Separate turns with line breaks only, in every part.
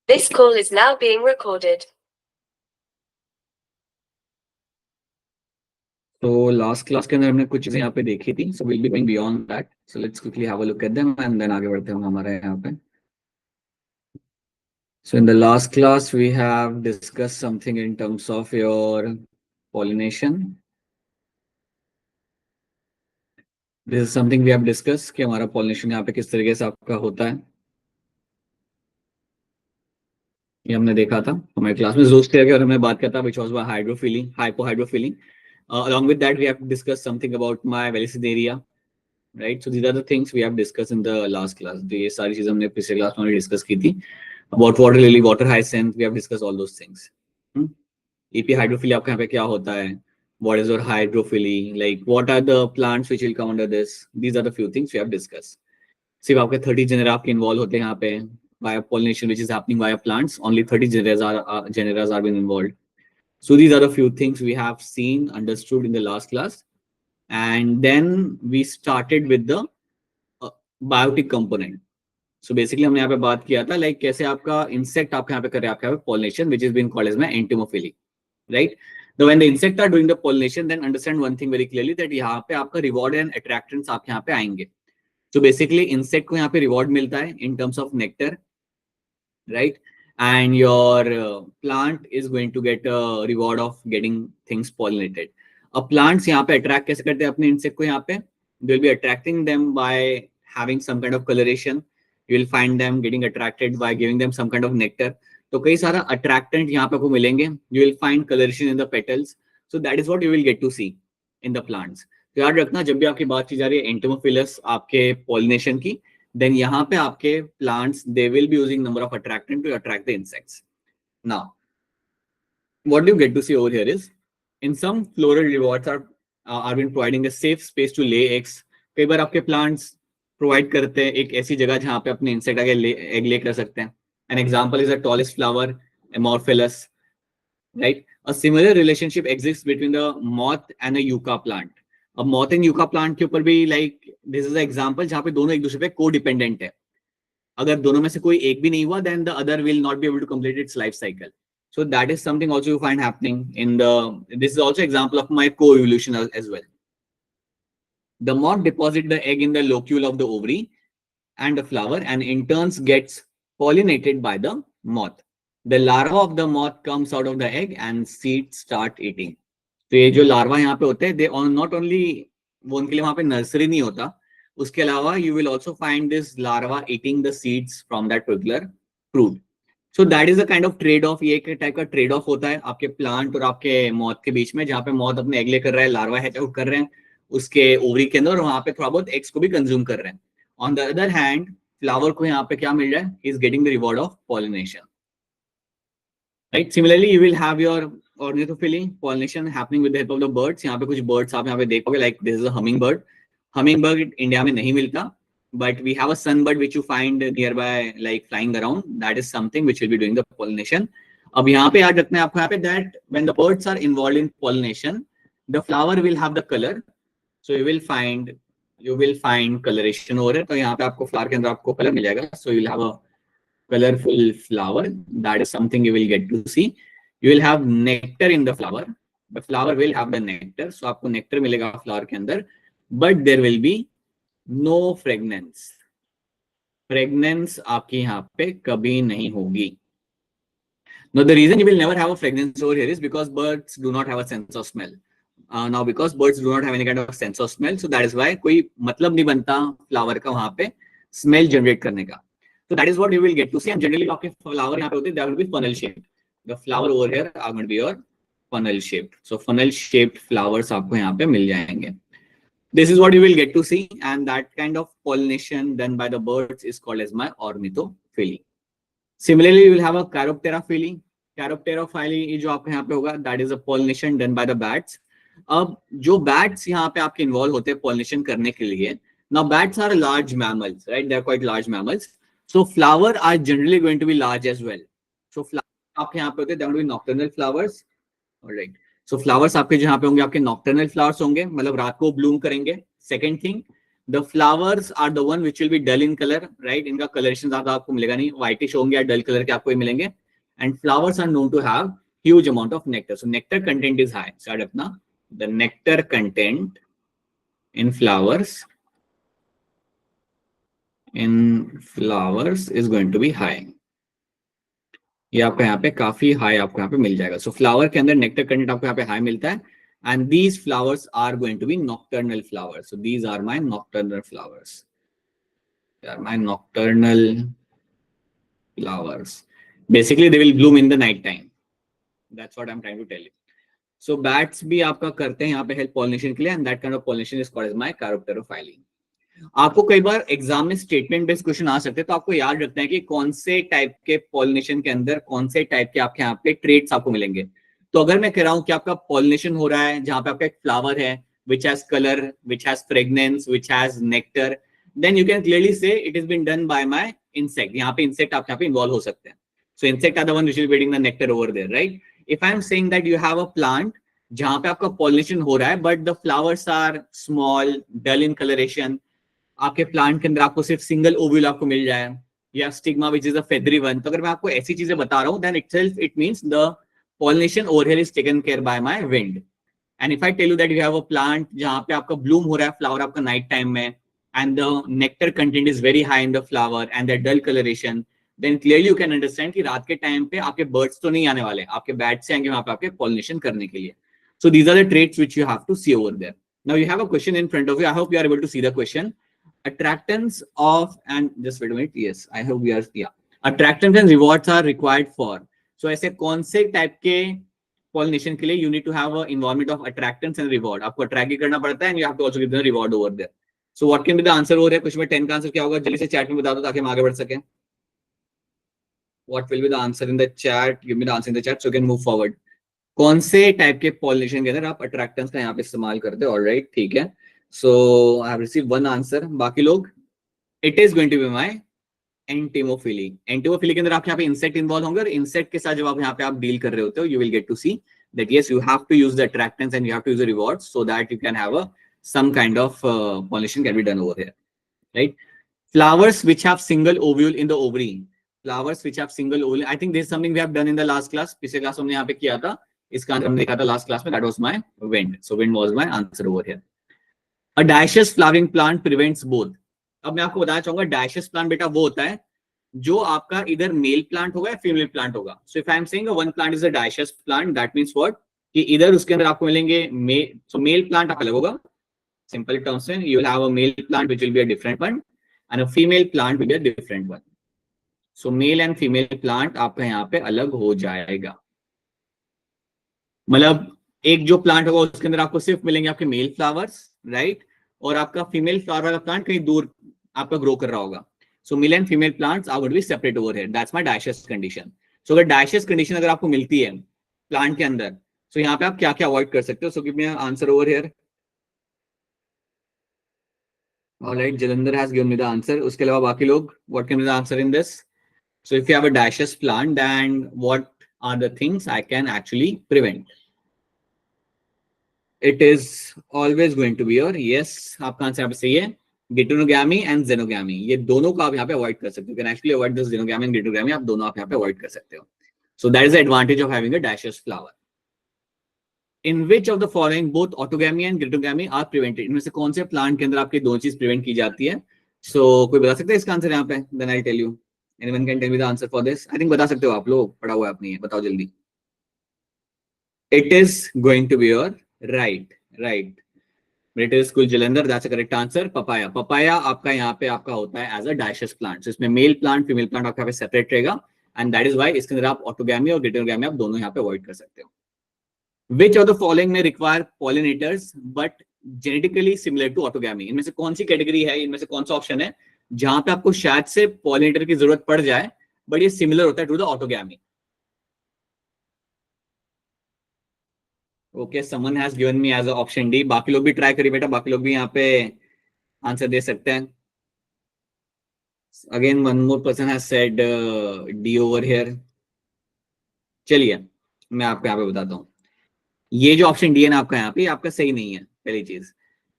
This call is now being recorded.
तो last class के अंदर हमने कुछ चीजें यहाँ पे देखी थी, so will be going beyond that, so let's quickly have a look at them and then आगे बढ़ते हैं हम हमारे यहाँ पे. So in the last class we have discussed something in terms of your pollination. This is something we have discussed कि हमारा pollination यहाँ पे किस तरीके से आपका होता है, ये हमने देखा था हमारे क्लास में. ज़ूस्टेरिया और हमने बात किया था which was about hydrophily, hypohydrophily. Along with that we have discussed something about my Vallisneria, right? So these are the things we have discussed in the last class. ये सारी चीजें हमने पिछले क्लास में डिस्कस की थी. About water lily, water hyacinth, we have discussed all those things. EP hydrophily आपका यहाँ पे क्या होता है? What is your hydrophily? Like what are the plants which will come under this? These are the few things we have discussed. सिर्फ आपके 30 genera आपके involve होते हैं यहाँ पे via pollination which is happening via plants. Only 30 genera are been involved. So these are the few things we have seen, understood in the last class, and then we started with the biotic component. So basically हमने यहाँ पे बात किया था like कैसे आपका insect आपके यहाँ पे कर रहे हैं आपके यहाँ पे pollination which is being called as my entomophily, right? Now when the insect are doing the pollination, then understand one thing very clearly that यहाँ पे आपका reward and attractants आपके यहाँ पे आएंगे. So basically insect को यहाँ पे reward मिलता है in terms of nectar, right? And your plant is going to get a reward of getting things pollinated. अब plants यहाँ पे attract कैसे करते हैं अपने insect को यहाँ पे? They will be attracting them by having some kind of coloration. You will find them getting attracted by giving them some kind of nectar. तो कई सारा attractant यहाँ पे आपको मिलेंगे. You will find coloration in the petals. So that is what you will get to see in the plants. तो याद रखना जब भी आपकी बात की जा रही है entomophilous आपके pollination की, then यहाँ पे आपके plants they will be using number of attractant to attract the insects. Now, what do you get to see over here is in some floral rewards are been providing a safe space to lay eggs. कई बार आपके plants provide करते हैं एक ऐसी जगह जहाँ पे अपने insect आगे egg lay कर सकते हैं. An example is the tallest flower, Amorphilus, right? A similar relationship exists between the moth and a yucca plant. अब moth and yucca plant के ऊपर भी like this is an example जहाँ पे दोनों एक दूसरे पे co-dependent है. अगर दोनों में से कोई एक भी नहीं हुआ then the other will not be able to complete its life cycle. So that is something also you find happening in the, this is also example of my co-evolution as well. The moth deposits the egg in the locule of the ovary and the flower and in turns gets pollinated by the moth. The larva of the moth comes out of the egg and seeds start eating. तो ये जो larva यहाँ पे होते हैं they are not only, वो उनके लिए वहाँ पे नर्सरी नहीं होता, उसके अलावा you will also find this larva eating the seeds from that particular fruit. So that is a kind of trade off. ये एक टाइप का ट्रेड ऑफ होता है आपके प्लांट और आपके मॉथ के बीच में, जहाँ पे मॉथ अपने एग ले कर रहा है, लार्वा हैच आउट कर रहे हैं उसके ओवरी के अंदर और वहाँ पे थोड़ा बहुत एग्स को भी कंज्यूम कर रहे हैं. On the other hand flower को यहाँ पे क्या मिल रहा है, is getting the reward of pollination, right? Similarly you will have your ornithophilia, pollination happening with the help of the birds. यहाँ पे कुछ birds आप यहाँ पे देखोगे like this is a hummingbird. Hummingbird India में नहीं मिलता, but we have a sunbird which you find nearby like flying around. That is something which will be doing the pollination. अब यहाँ पे याद रखना है आपको यहाँ पे that when the birds are involved in pollination, the flower will have the color. So you will find coloration over it. तो यहाँ पे आपको flower के अंदर आपको color मिल जाएगा. So you will have a colorful flower. That is something you will get to see. You will have nectar in the flower. The flower will have the nectar. So आपको nectar मिलेगा flower के अंदर, but there will be no fragrance. Fragrance आपकी यहाँ पे कभी नहीं होगी. Now the reason you will never have a fragrance over here is because birds do not have a sense of smell. Now because birds do not have any kind of sense of smell, so that is why कोई मतलब नहीं बनता flower का वहाँ पे smell generate करने का. So that is what you will get to see. And generally आपके flower यहाँ पे होते हैं, they will be funnel shaped. The flower over here are going to be your funnel shaped. So funnel shaped flowers आपको यहाँ पे मिल जाएंगे. This is what you will get to see, and that kind of pollination done by the birds is called as my ornithophily. Similarly, you will have a Chiropteraphily. Chiropteraphily जो आपके यहाँ पे होगा, that is a pollination done by the bats. अब जो bats यहाँ पे आपके involve होते हैं pollination करने के लिए. Now bats are large mammals, right? They are quite large mammals. So flower are generally going to be large as well. So flower आपके यहाँ पे होते हैं, there will be nocturnal flowers, alright. So flowers आपके जहाँ पे होंगे आपके nocturnal flowers होंगे, मतलब रात को bloom करेंगे. Second thing, the flowers are the one which will be dull in colour, right, इनका कलरेशन ज्यादा आपको मिलेगा नहीं, व्हाइटिश होंगे या डल कलर के आपको मिलेंगे, and flowers are known to have huge amount of nectar, so nectar content is high, start अपना, the nectar content in flowers is going to be high. ये आपको यहाँ पे काफी हाई आपको यहाँ पे मिल जाएगा. सो फ्लावर के अंदर नेक्टर कंटेंट आपको यहाँ पे हाई मिलता है, and these flowers are going to be nocturnal flowers. So these are my nocturnal flowers. They are my nocturnal flowers. Basically, they will bloom in the night time. That's what I'm trying to tell you. So bats भी आपका करते हैं यहाँ पे help pollination के लिए, and that kind of pollination is called as my chiropterophyly. आपको कई बार एग्जाम में स्टेटमेंट बेस्ड क्वेश्चन आ सकते हैं, तो आपको याद रखना है कि कौन से टाइप के पॉलिनेशन के अंदर कौन से टाइप के आपके यहाँ पे ट्रेट्स आपको मिलेंगे. तो अगर मैं कह रहा हूँ कि आपका पॉलिनेशन हो रहा है जहां पे आपका एक फ्लावर है which has colour, which has fragrance, which has nectar, then you can clearly say it is been done by my insect. यहाँ पे इंसेक्ट आपके यहाँ पे इन्वॉल्व हो सकते हैं. So insect are the one which is breeding the nectar over there, right. If I am saying that you have a plant जहां पे आपका पॉलिनेशन हो रहा है but the flowers are small, dull in colouration, आपके plant के अंदर आपको सिर्फ सिंगल ओव्यूल आपको मिल जाए या stigma which is a feathery one, तो अगर मैं आपको ऐसी चीजें बता रहा हूं then itself it means the pollination over here is taken care by my wind. And if I tell you that you have a plant जहां पे आपका bloom हो रहा है flower आपका night time में, and the nectar content is very high in the flower and the dull coloration, then clearly you can understand कि रात के टाइम पे आपके birds तो नहीं आने वाले, आपके bats आएंगे वहां पे आपके pollination करने के लिए. So these are the traits which you have to see over there. Now you have a question in front of you. I hope you are able to see the question. Attractants of, and just wait a minute. Yes, I hope we are, yeah. Attractants and rewards are required for. So ऐसे कौन से type के pollination के लिए you need to have a involvement of attractants and reward. आपको attract भी करना पड़ता है and you have to also give the reward over there. So what can be the answer over here? Question में 10 का answer क्या होगा? जल्दी से चैट में बता दो ताकि हम आगे बढ़ सकें. What will be the answer in the chat? Give me the answer in the chat so can move forward. कौन से टाइप के पॉलिनेशन के अंदर आप अट्रैक्टेंट्स का यहाँ पे इस्तेमाल करते हो? ऑलराइट, ठीक है. So I have received one answer. बाकी लोग, it is going to be my entomophily. Entomophily के अंदर आपके यहाँ पे इंसेक्ट इन्वॉल्व होंगे और इंसेक्ट के साथ जब आप यहाँ पे आप डील कर रहे होते हो, you will get to see that yes you have to use the attractants and you have to use the rewards so that you can have a some kind of pollination can be done over here, right? Flowers which have single ovule in the ovary. Flowers which have single ovule. I think this is something we have done in the last class. पिछले class हमने यहाँ पे किया था. इसका answer हमने देखा था लास्ट क्लास में. That was my wind. So wind was my answer over here. A dioecious flowering plant prevents both. अब मैं आपको बताना चाहूंगा डायशियस प्लांट बेटा वो होता है जो आपका इधर मेल प्लांट होगा या फीमेल प्लांट होगा. So if I am saying one plant is a dioecious plant, that means what कि इधर उसके अंदर आपको मिलेंगे मेल प्लांट आपका अलग होगा. सिंपल टर्म्स में you will have a male plant which will be a different one and a female plant will be a different one. So male and female plant आपका यहाँ पे अलग हो जाएगा. मतलब एक जो प्लांट होगा उसके अंदर आपको सिर्फ मिलेंगे आपके मेल फ्लावर्स, राइट, और आपका फीमेल फ्लावर वाला प्लांट कहीं दूर आपका ग्रो कर रहा होगा. So male and female plants are going to be separate over here. That's my dioecious condition. So अगर डायशियस कंडीशन अगर आपको मिलती है प्लांट के अंदर, सो यहाँ पे आप क्या क्या अवॉइड कर सकते हो? So give me answer over here. Alright, Jalandhar has given me the answer. उसके अलावा बाकी लोग, what can be the answer in this? So if you have a dioecious plant then what are the things I can actually prevent? It is always going to be your yes. आपका answer यहाँ पे सही है. Geitonogamy and xenogamy, ये दोनों को आप यहाँ पे अवॉइड कर सकते हो. You can actually avoid this xenogamy and geitonogamy. आप दोनों आप यहाँ पे अवॉइड कर सकते हो. So that is the advantage of having a dioecious flower. In which of the following both autogamy and geitonogamy are prevented? इनमें से कौन से प्लांट के अंदर आपकी दोनों चीज प्रिवेंट की जाती है? So कोई बता सकता है इसका आंसर यहाँ पे? Then I'll tell you. Anyone can tell me the answer for this? I think बता सकते हो आप लोग, पढ़ा हुआ है आपने, ये बताओ जल्दी. It is going to be your right. British School Jalandhar, that's a correct answer. Papaya. Papaya आपका यहाँ पे आपका होता है as a dioecious plant. So इसमें मेल प्लांट फीमेल प्लांट आपका यहाँ पे सेपरेट रहेगा and that is why इसके अंदर आप ऑटोगैमी और geitonogamy आप दोनों यहाँ पे अवॉइड कर सकते हो. Which of the following may require pollinators but genetically similar to autogamy? इनमें से कौन सी कैटेगरी है, इनमें से कौन सा ऑप्शन है जहां पे आपको शायद से पॉलिनेटर की जरूरत पड़ जाए बट ये सिमिलर होता है to the autogamy? Okay, someone has given me as a option D. बाकी लोग भी ट्राई करिए बेटा, बाकी लोग भी यहाँ पे आंसर दे सकते हैं. Again one more person has said D over here. चलिए मैं आपको यहाँ पे बताता हूँ. ये जो ऑप्शन डी है ना आपका यहाँ पे, आपका सही नहीं है. पहली चीज,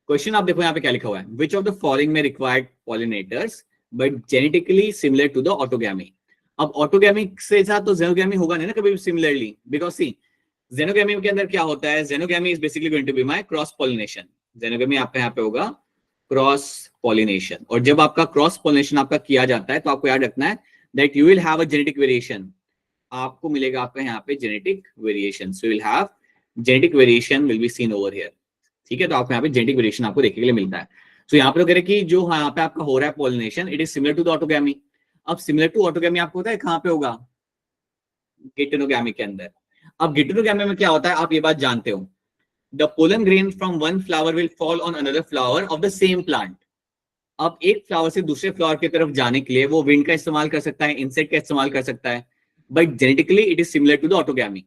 क्वेश्चन आप देखो यहाँ पे क्या लिखा हुआ है, विच ऑफ द फॉलोइंग में required pollinators but genetically similar to the autogamy. अब ऑटोगैमी से साथ तो जेनोगैमी होगा नहीं ना कभी भी सिमिलरली, बिकॉज सी जेनोगैमी के अंदर क्या होता है, xenogamy is basically going to be my cross pollination. Xenogamy आपका यहाँ पे होगा क्रॉस पॉलिनेशन, और जब आपका क्रॉस पॉलिनेशन आपका किया जाता है तो आपको याद रखना है that you will have a genetic variation. आपको मिलेगा आपका यहाँ पे genetic variation, so will have genetic variation will be seen over here. ठीक है, तो आपको यहाँ पे जेनेटिक वेरिएशन आपको देखने के लिए मिलता है। तो यहाँ पे तो कह रहे कि जो यहाँ पे आपका हो रहा है pollination, it is similar to the autogamy. अब सिमिलर टू ऑटोगैमी आपको पता है कहाँ पे होगा, गिटेनोगैमी के अंदर। अब गिटेनोगैमी में क्या होता है आप ये बात जानते हो, the pollen grain from one flower will fall on another flower of the same plant. अब एक फ्लावर से दूसरे फ्लावर की तरफ जाने के लिए वो विंड का इस्तेमाल कर सकता है, इंसेक्ट का इस्तेमाल कर सकता है, but genetically it is similar to the autogamy.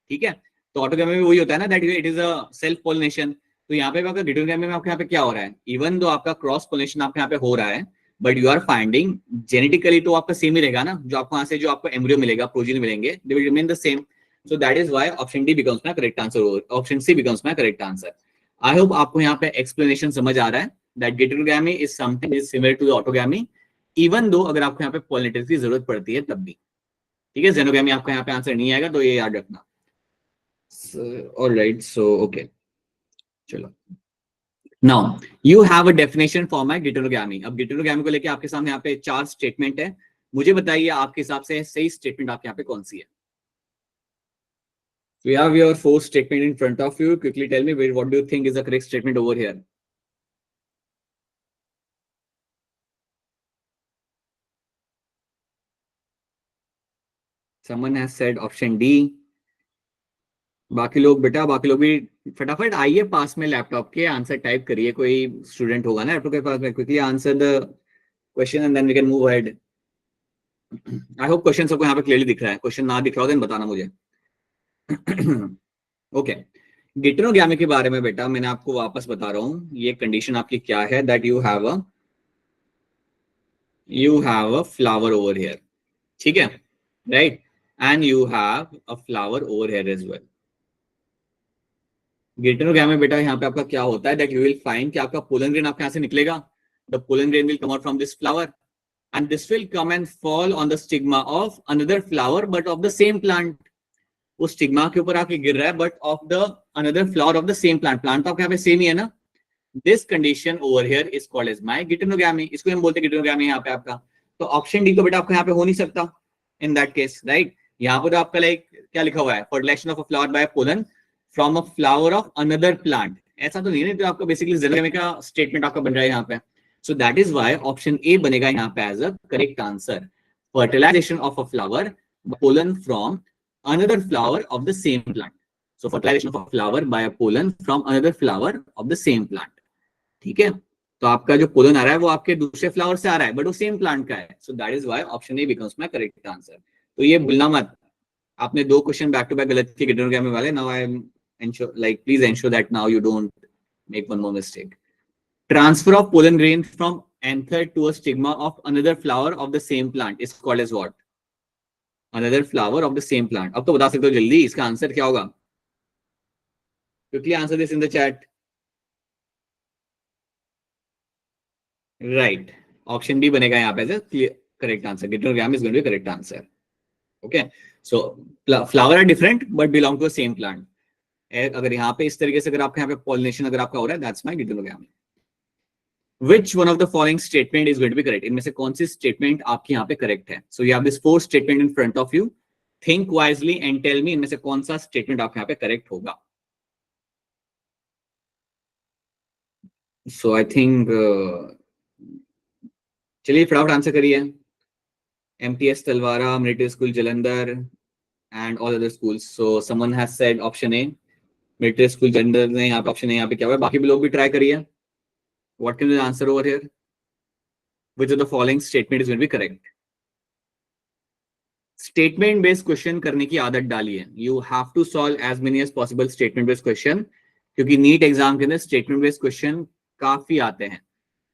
ठीक है, तो ऑटोगैमी में वही होता है ना that it is a self pollination. तो यहाँ पे आपका गिटेनोगैमी में आपके यहाँ पे क्या हो रहा है, इवन दो आपका क्रॉस पॉलिनेशन आपके यहाँ पे हो रहा है, but you are finding genetically तो आपका सेम ही रहेगा ना, जो आपको यहाँ से जो आपको एम्ब्रियो मिलेगा, प्रोजीन मिलेंगे, they will remain the same. So that is why option D becomes my correct answer or option C becomes my correct answer. I hope आपको यहाँ पे explanation समझ आ रहा है that gatogamy is something is similar to the autogamy, even though अगर आपको यहाँ पे pollinators की जरूरत पड़ती है तब भी। ठीक है, xenogamy आपका यहाँ पे आंसर नहीं आएगा तो ये याद रखना। Alright, so okay, चलो। Now you have a definition for my gatogamy। अब gatogamy को लेके आपके सामने यहाँ पे 4 स्टेटमेंट है, मुझे बताइए आपके हिसाब से सही स्टेटमेंट आपके यहाँ पे कौन सी है। So you have your 4 statement in front of you. Quickly tell me what do you think is the correct statement over here? Someone has said option D. बाकी लोग बेटा, बाकी लोग भी फटाफट आइए पास में लैपटॉप के, आंसर टाइप करिए। कोई स्टूडेंट होगा ना लैपटॉप के पास में, quickly answer the question and then we can move ahead. I hope question सबको यहाँ पे क्लियरली दिख रहा है, क्वेश्चन ना दिख रहा हो देन बताना मुझे। ओके, गिटेनोगैमी के बारे में बेटा मैंने आपको वापस बता रहा हूँ, ये कंडीशन आपकी क्या है that you have a flower over here. ठीक है, right, and you have a flower over here as well. Geitonogamy में बेटा यहाँ पे आपका क्या होता है दैट यू विल फाइंड कि आपका पोलन ग्रेन आपके यहाँ से निकलेगा, the pollen grain will come out from this flower and this will come and fall on the stigma of another flower but of the same plant। उस stigma के ऊपर आके गिर रहा है but of the another flower of the same plant, plant तो आपके यहाँ पे सेम ही है ना। This condition over here is called as my geitonogamy, इसको हम बोलते हैं गिटेनोगैमी यहाँ पे आपका। तो ऑप्शन डी तो बेटा आपका यहाँ पे हो नहीं सकता इन दैट केस, राइट। यहाँ पर तो आपका लाइक क्या लिखा हुआ है, fertilisation of a flower by pollen from a flower of another plant, ऐसा तो नहीं है, तो आपका बेसिकली जेनोगैमी का स्टेटमेंट आपका बन रहा है यहाँ पे। So that is why option A बनेगा यहाँ पे as a correct answer, fertilization of a flower pollen from another flower of the same plant। So fertilization of a flower by a pollen from another flower of the same plant। ठीक है, तो आपका जो pollen आ रहा है वो आपके दूसरे फ्लावर से आ रहा है बट वो सेम प्लांट का है। So that is why option A becomes my correct answer। तो ये भूलना मत, आपने 2 क्वेश्चन बैक टू बैक गलत किए गिटेनोगैमी वाले। Now I am ensure like please ensure that now you don't make one more mistake। Transfer of pollen grain from anther to a stigma of another flower of the same plant is called as what? Another flower of the same plant। अब तो बता सकते हो जल्दी इसका answer क्या होगा, quickly answer this in the chat। Right, option D बनेगा यहाँ पे as a correct answer। गिटेनोगैमी is going to be correct answer। Okay, so flower are different but belong to the same plant। अगर यहाँ पे इस तरीके से अगर आपके यहाँ पे pollination अगर आपका हो रहा है, that's my गिटेनोगैमी। Which one of the following statement is going to be correct? इनमें से कौन सी स्टेटमेंट आपकी यहाँ पे करेक्ट है? So you have this 4 statement in front of you। Think wisely and tell me इनमें से कौन सा स्टेटमेंट आपके यहाँ पे करेक्ट होगा। So I think चलिए फटाफट आंसर करिए। MTS Talwara, military school Jalandhar and all other schools। So someone has said option A, military school Jalandhar ने यहाँ पे ऑप्शन ए यहाँ पे क्या हुआ है, बाकी भी लोग भी ट्राई करिए। What can be the answer over here? Which of the following statement is going to be correct? Statement based question करने की आदत डालिए। You have to solve as many as possible statement based question, क्योंकि NEET exam के अंदर statement based question काफी आते हैं।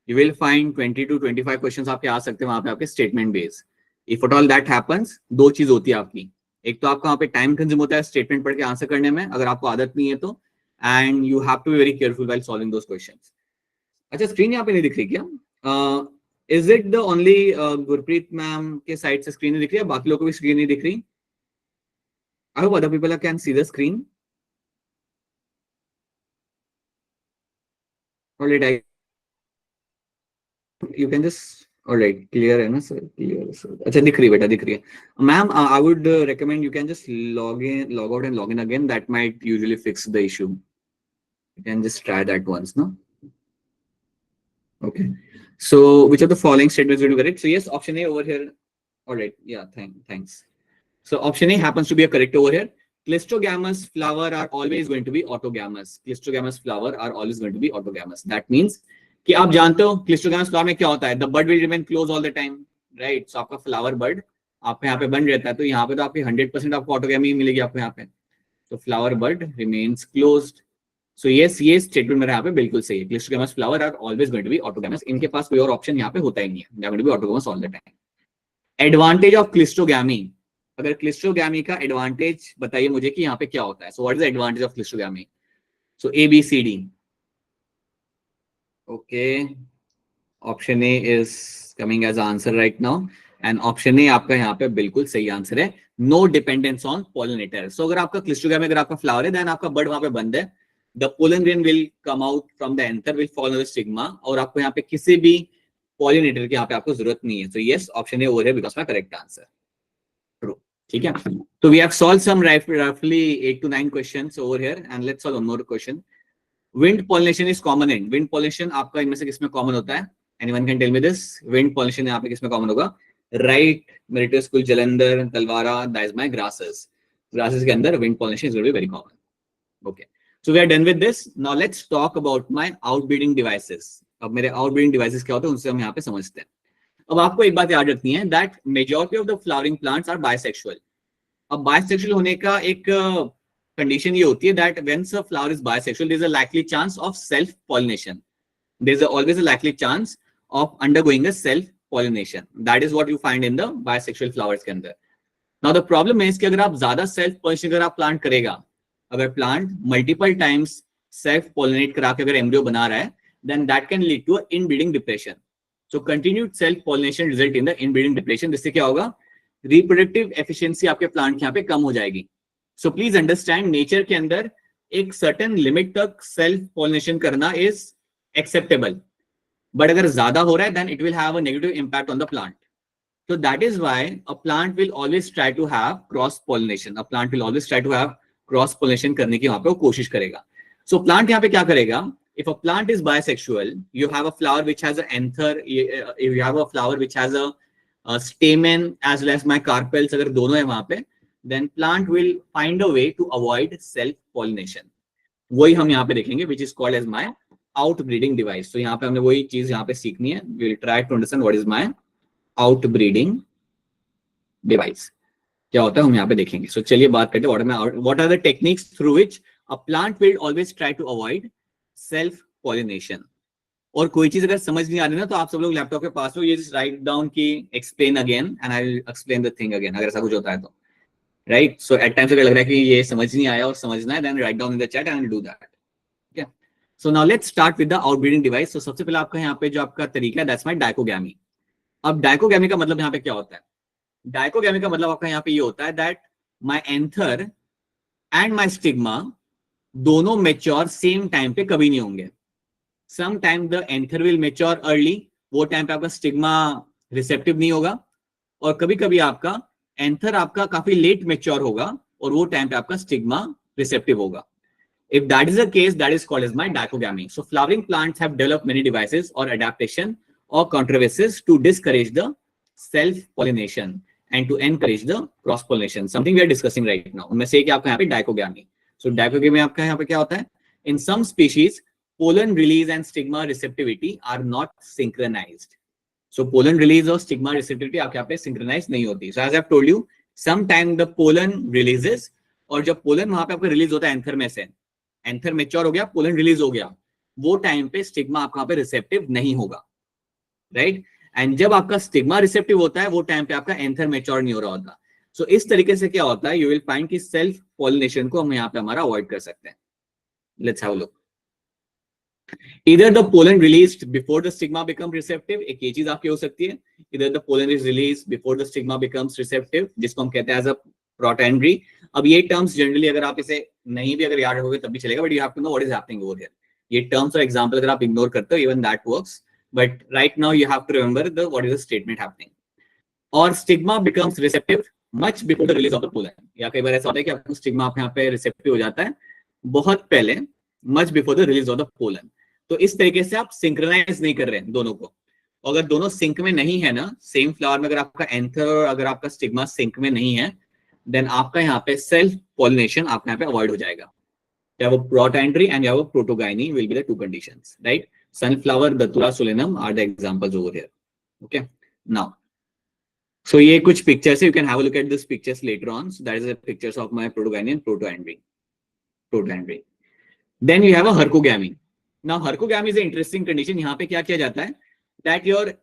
You will find 20 to 25 questions आपके आ सकते हैं वहां पे आपके statement based. If at all that happens, 2 चीज होती है आपकी, एक तो आपका वहां पे टाइम कंज्यूम होता है स्टेटमेंट पढ़ के आंसर करने में अगर आपको आदत नहीं है तो, and you have to be very careful while solving those questions. अच्छा स्क्रीन यहाँ पे नहीं दिख रही क्या? Is it the only Gurpreet ma'am के साइड से स्क्रीन नहीं दिख रही है, बाकी लोगों को भी स्क्रीन नहीं दिख रही? I hope other people can see the screen. Alright, you can just alright clear है ना sir? Clear sir. अच्छा दिख रही है बेटा, दिख रही है. Ma'am, I would recommend you can just log out and log in again. That might usually fix the issue. You can just try that once, no? Okay. So which of the following statements will you correct? So yes, option A over here. Alright, yeah, thanks. So option A happens to be a correct over here. Clistogamous flower are always going to be autogamous. Clistogamous flower are always going to be autogamous. That means कि आप जानते हो cleistogamous flower में क्या होता है, the bud will remain close all the time, right? So आपका flower बड आपके यहाँ पे बन रहता है, तो यहाँ पे तो आपकी 100% आपको ऑटोगैमी मिलेगी आपको यहाँ पे. तो flower bud remains closed. So yes, ये स्टेटमेंट मेरा यहाँ पे बिल्कुल सही है. Cleistogamous flower are always going to be autogamous. इनके पास कोई और ऑप्शन यहाँ पे होता ही नहीं है. They are going to be autogamous all the time. Advantage of cleistogamy. अगर क्लिस्टोगैमी का एडवांटेज बताइए मुझे कि यहाँ पे क्या होता है. So what is the advantage of cleistogamy? So ABCD. Okay, option A is coming as answer right now, and option A आपका यहाँ पे बिल्कुल सही आंसर है. No dependence on pollinator. So अगर आपका क्लिस्टोगैमी, अगर आपका फ्लावर है, then आपका बर्ड वहां पे बंद है. The pollen grain will come out from the anther, will fall on the stigma, और आपको यहाँ पे किसी भी pollinator की यहाँ पे आपको जरूरत नहीं है. So yes, option A over here becomes my correct answer. True. ठीक है. So we have solved some roughly 8 to 9 questions over here, and let's solve one more question. Wind pollination is common in. Wind pollination आपका इनमें से किसमें common होता है? Anyone can tell me this? Wind pollination यहाँ पे किसमें common होगा? Right, Meritus School, Jalandhar, Talwara, that is my grasses. Grasses के अंदर wind pollination is going to be very common. Okay, so we are done with this. Now let's talk about my outbreeding devices. अब मेरे outbreeding devices क्या होते हैं उनसे हम यहाँ पे समझते हैं. अब आपको एक बात याद रखनी है that majority of the flowering plants are bisexual. अब bisexual होने का एक condition ये होती है that when a flower is bisexual, there is a likely chance of self pollination. There is always a likely chance of undergoing a self pollination. That is what you find in the bisexual flowers के अंदर. Now the problem is कि अगर आप ज्यादा self pollination अगर आप plant करेगा, अगर plant multiple times self pollinate करा के अगर embryo बना रहा है, then that can lead to a inbreeding depression. So continued self pollination result in the inbreeding depression. जिससे क्या होगा? Reproductive efficiency आपके plant के यहाँ पे कम हो जाएगी. So please understand, nature के अंदर एक certain limit तक self pollination करना is acceptable, but अगर ज्यादा हो रहा है then it will have a negative impact on the plant. So that is why a plant will always try to have cross pollination. A plant will always try to have cross pollination करने की वहां पे वो कोशिश करेगा. So plant यहाँ पे क्या करेगा? If a plant is bisexual, you have a flower which has an anther, you have a flower which has a stamen as well as my carpels, अगर दोनों है वहां पे, then plant will find a way to avoid self pollination. वही हम यहाँ पे देखेंगे, which is called as my outbreeding device. So यहाँ पे हमने वही चीज यहाँ पे सीखनी है. We will try to understand what is my outbreeding device. क्या होता है हम यहाँ पे देखेंगे. So चलिए बात करते हैं what are the techniques through which a plant will always try to avoid self pollination. और कोई चीज अगर समझ नहीं आ रही ना तो आप सब लोग लैपटॉप के पास हो, ये just write down की explain again and I will explain the thing again. अगर ऐसा कुछ होता है तो right. So at times अगर लग रहा है कि ये समझ नहीं आया और समझना है, then write down in the chat and I'll do that. Okay. So now let's start with the outbreeding device. So सबसे पहले आपका यहाँ पे जो आपका तरीका है, that's my dichogamy. अब dichogamy का मतलब यहाँ पे क्या होता है? Dichogamy का मतलब आपका यहाँ पे ये होता है that my anther and my stigma दोनों mature same time पे कभी नहीं होंगे. Sometime the anther will mature early, वो टाइम पे आपका stigma receptive नहीं होगा, और कभी कभी आपका एंथर आपका काफी लेट मैच्योर होगा और वो टाइम पे आपका स्टिग्मा रिसेप्टिव होगा. If that is the case, that is called as my dichogamy. So flowering plants have developed many devices or adaptation or contrivances to discourage the self pollination and to encourage the cross pollination. Something we are discussing right now. उनमें से एक आपका यहाँ पे dichogamy. So dichogamy आपका यहाँ पे क्या होता है? In some species, pollen release and stigma receptivity are not synchronized. So pollen release और stigma receptivity आपके यहाँ पे synchronize नहीं होती. So as I've told you, sometime the pollen releases, और जब pollen वहां पे आपका release होता है एंथर में से, एंथर mature हो गया, pollen release हो गया, वो टाइम पे stigma आपका यहाँ पे receptive नहीं होगा, right? And जब आपका stigma receptive होता है, वो टाइम पे आपका एंथर mature नहीं हो रहा होता. So इस तरीके से क्या होता है, you will find कि self pollination को हम यहाँ पे हमारा avoid कर सकते हैं. Let's have a look. Either the pollen released before the stigma becomes receptive, एक ये चीज आपकी हो सकती है. Either the pollen is released before the stigma becomes receptive, जिसको हम कहते हैं as a protandry. अब ये terms generally अगर आप इसे नहीं भी अगर याद रखोगे तब भी चलेगा, but you have to know what is happening over here. ये terms और example अगर आप ignore करते हो, even that works. But right now you have to remember what is the statement happening. Or stigma becomes receptive much before the release of the pollen. या कई बार ऐसा होता है कि आपको stigma आप यहाँ पे receptive हो जाता है बहुत पहले, much before the release of the pollen. तो इस तरीके से आप सिंक्रोनाइज नहीं कर रहे हैं दोनों को. अगर दोनों सिंक में नहीं है ना, सेम फ्लावर में अगर आपका एंथर और अगर आपका स्टिग्मा सिंक में नहीं है, देन आपका यहाँ पे सेल्फ पॉलिनेशन आपका यहाँ पे अवॉइड हो जाएगा. You have a protandry and you have a protogyny will be the two conditions, right? Sunflower, Datura solanum are the examples over here. Okay. Now, so ये कुछ pictures है. You can have a look at these pictures later on. So that is the pictures of my protogyny and protoandry. Then you have a hercogamy. Now hercogamy is an interesting condition. यहाँ पे क्या किया जाता है? That your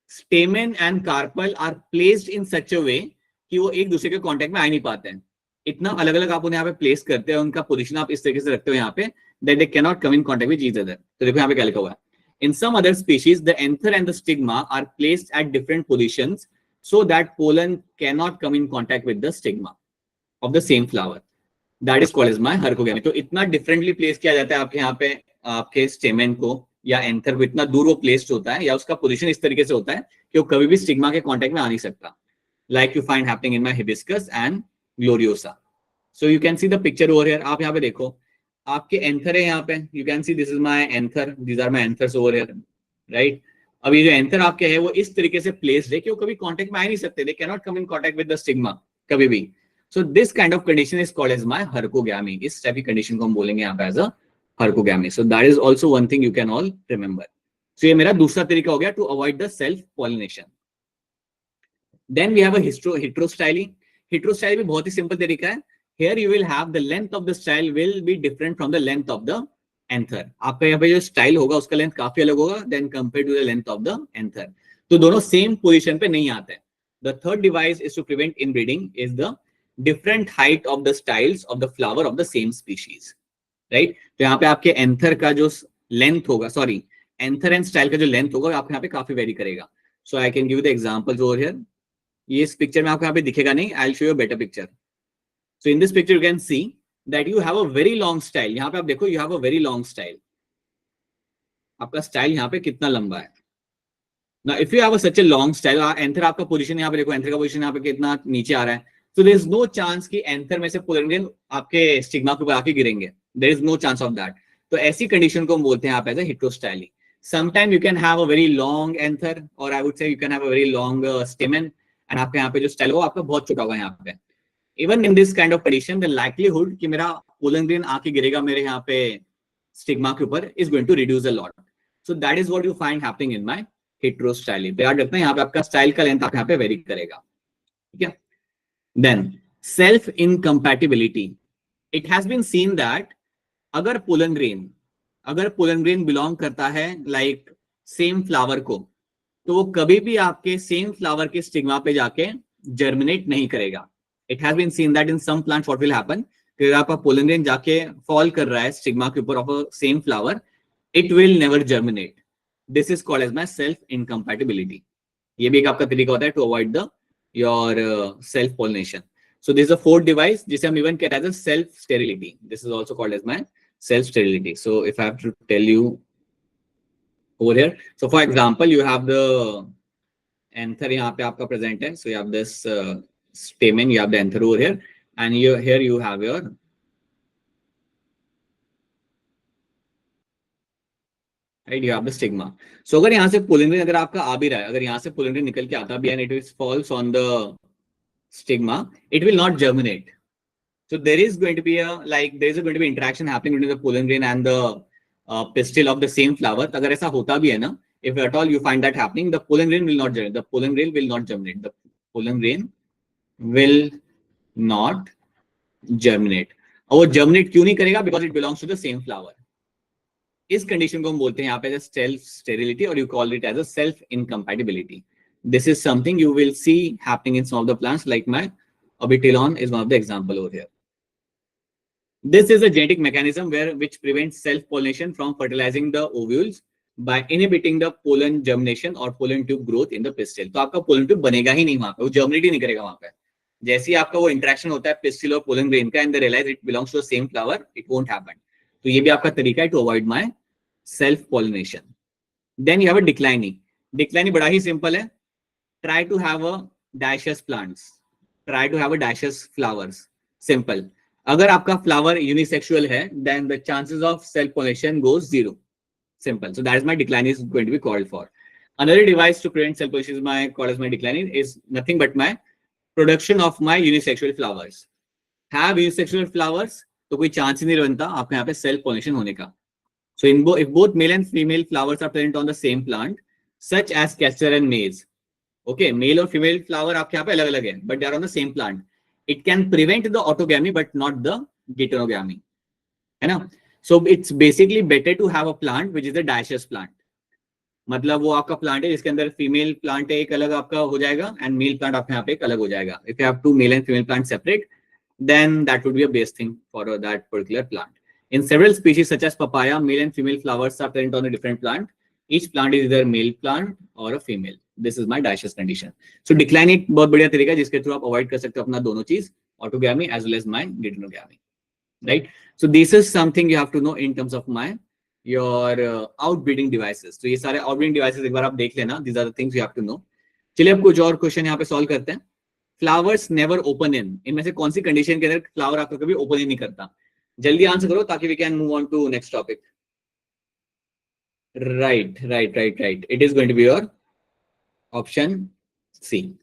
stamen and carpel are placed in such a way कि वो एक दूसरे के कांटेक्ट में आ नहीं पाते हैं. इतना अलग अलग आप उन्हें यहाँ पे प्लेस करते हैं, उनका पोजीशन आप इस तरीके से रखते हो यहाँ पे that they cannot come in contact with each other. तो देखो यहाँ पे क्या लिखा हुआ है. In some other species, the anther and the stigma are placed at different positions so that pollen cannot come in contact with the stigma of the same flower. That is called as my hercogamy. तो इतना differently place किया जाता है आपके यहाँ पे आपके stamen को या एंथर को, इतना दूर वो प्लेस्ड होता है या उसका पोजीशन इस तरीके से होता है कि वो कभी भी स्टिग्मा के कांटेक्ट में आ नहीं सकता. Like you find happening in my hibiscus and gloriosa. So you can see the picture over here. आप यहाँ पे देखो, आपके एंथर है यहाँ पे. You can see this is my anther, these are my anthers over here, right. अब ये जो एंथर आपके है वो इस तरीके से प्लेस्ड है कि वो कभी कांटेक्ट में आ नहीं सकते. They can not come in contact with the stigma कभी भी. So this kind of condition is called as my hercogamy. इस टाइप की कंडीशन को हम बोलेंगे यहाँ पे as a hercogamy. So that is also one thing you can all remember. So ये मेरा दूसरा तरीका हो गया to avoid the self pollination. Then we have a heterostyly. Heterostyly भी बहुत ही simple तरीका है. Here you will have the length of the style will be different from the length of the anther. आपका यहाँ पे जो style होगा उसका length काफी अलग होगा then compared to the length of the anther. तो दोनों same position पे नहीं आते. The third device is to prevent inbreeding is the different height of the styles of the flower of the same species. Right. तो यहाँ पे आपके anther का जो लेंथ होगा, सॉरी एंथर एंड स्टाइल का जो लेंथ होगा आपके यहाँ पे काफी वेरी करेगा. So I can give you the examples over here. ये इस पिक्चर में आपको यहाँ पे दिखेगा नहीं, I will show you a better picture. So in this picture you can see that you have a very long style. यहाँ पे आप देखो, you have a very long style. आपका स्टाइल यहाँ पे कितना लंबा है. ना if you have such a long style, anther आपका पोजीशन यहाँ पे देखो, एंथर का पोजीशन यहाँ पे कितना नीचे आ रहा है. So there is no chance कि एंथर में से पोलन ग्रेन आपके स्टिग्मा के ऊपर आके गिरेंगे. There is no chance of that. तो ऐसी कंडीशन को हम बोलते हैं आप as a heterostyly. Sometimes you can have a very long anther or I would say you can have a very long stamen and आपके यहाँ पे जो स्टाइल होगा आपका बहुत छोटा होगा यहाँ पे. Even in this kind of condition, the likelihood कि मेरा pollen grain आके गिरेगा मेरे यहाँ पे स्टिग्मा के ऊपर is going to reduce a lot. So that is what you find happening in my heterostyly. तो याद रखना यहाँ पे आपका स्टाइल का लेंथ आपके यहाँ पे वेरी करेगा. ठीक है. Then self incompatibility. It has been seen that अगर पोलन ग्रेन बिलोंग करता है लाइक सेम फ्लावर को, तो वो कभी भी आपके सेम फ्लावर के स्टिग्मा पे जाके जर्मिनेट नहीं करेगा. It has been seen that in some plants what will happen कि आपका पोलन ग्रेन जाके फॉल कर रहा है स्टिग्मा के ऊपर of a same flower, it will never germinate. This is called as my self incompatibility. ये भी एक आपका तरीका होता है to avoid the your self pollination. So this is a fourth device जिसे हम even कहते हैं self sterility. This is also called as my self sterility. So if I have to tell you over here, so for example you have the anther यहाँ पे आपका present है. So you have this stamen, you have the anther over here, and here you have your right, you have the stigma. So अगर यहाँ से pollen grain अगर आपका आ भी रहा है, अगर यहाँ से pollen grain निकल के आता भी है and it falls on the stigma, it will not germinate. So there is going to be going to be interaction happening between the pollen grain and the pistil of the same flower. अगर ऐसा होता भी है ना, if at all you find that happening, the pollen grain will not germinate. The pollen grain will not germinate. The pollen grain will not germinate. और वो germinate क्यों नहीं करेगा? Because it belongs to the same flower. इस condition को हम बोलते हैं यहाँ पे self sterility, or you call it as a self incompatibility. This is something you will see happening in some of the plants, like my Abitilon is one of the example over here. This is a genetic mechanism which prevents self-pollination from fertilizing the ovules by inhibiting the pollen germination or pollen tube growth in the pistil. तो आपका pollen tube बनेगा ही नहीं वहां पे, वो germinate ही नहीं करेगा वहां पे. जैसे ही आपका वो इंटरेक्शन होता है pistil और pollen grain का and they realize it belongs to the same flower, it won't happen. तो ये भी आपका तरीका है to avoid my self-pollination. Then you have a declining. Declining बड़ा ही simple है. Try to have a dioecious plants. Try to have a dioecious flowers. Simple. अगर आपका flower unisexual है, then the chances of self pollination goes 0. Simple. So that is my decline is going to be called for. Another device to prevent self pollination is my called as my declining is nothing but my production of my unisexual flowers. Have unisexual flowers, तो कोई chance ही नहीं बनता आपके यहाँ पे self pollination होने का. So if both male and female flowers are present on the same plant, such as castor and maize, okay, male और female flower आपके यहाँ पे अलग अलग है, but they are on the same plant. It can prevent the autogamy but not the heterogamy, है ना? So it's basically better to have a plant which is a dioecious plant. मतलब वो आपका plant है जिसके अंदर female plant एक अलग आपका हो जाएगा and male plant आपके यहाँ पे एक अलग हो जाएगा. If you have two male and female plants separate, then that would be a best thing for that particular plant. In several species such as papaya, male and female flowers are present on a different plant. Each plant is either a male plant or a female. This is my dioecious condition. So decline एक बहुत बढ़िया तरीका है जिसके through आप avoid कर सकते हो अपना दोनों चीज, autogamy as well as my heterogamy, right? So this is something you have to know in terms of my your outbreeding devices. तो ये सारे outbreeding devices एक बार आप देख लेना. These are the things you have to know. चलिए अब कुछ और क्वेश्चन यहाँ पे सॉल्व करते हैं. Flowers never open in. इनमें से कौन सी कंडीशन के अंदर फ्लावर आपका कभी ओपन ही नहीं करता? जल्दी आंसर करो ताकि we can move on to next topic. Right. It is going to be your option C.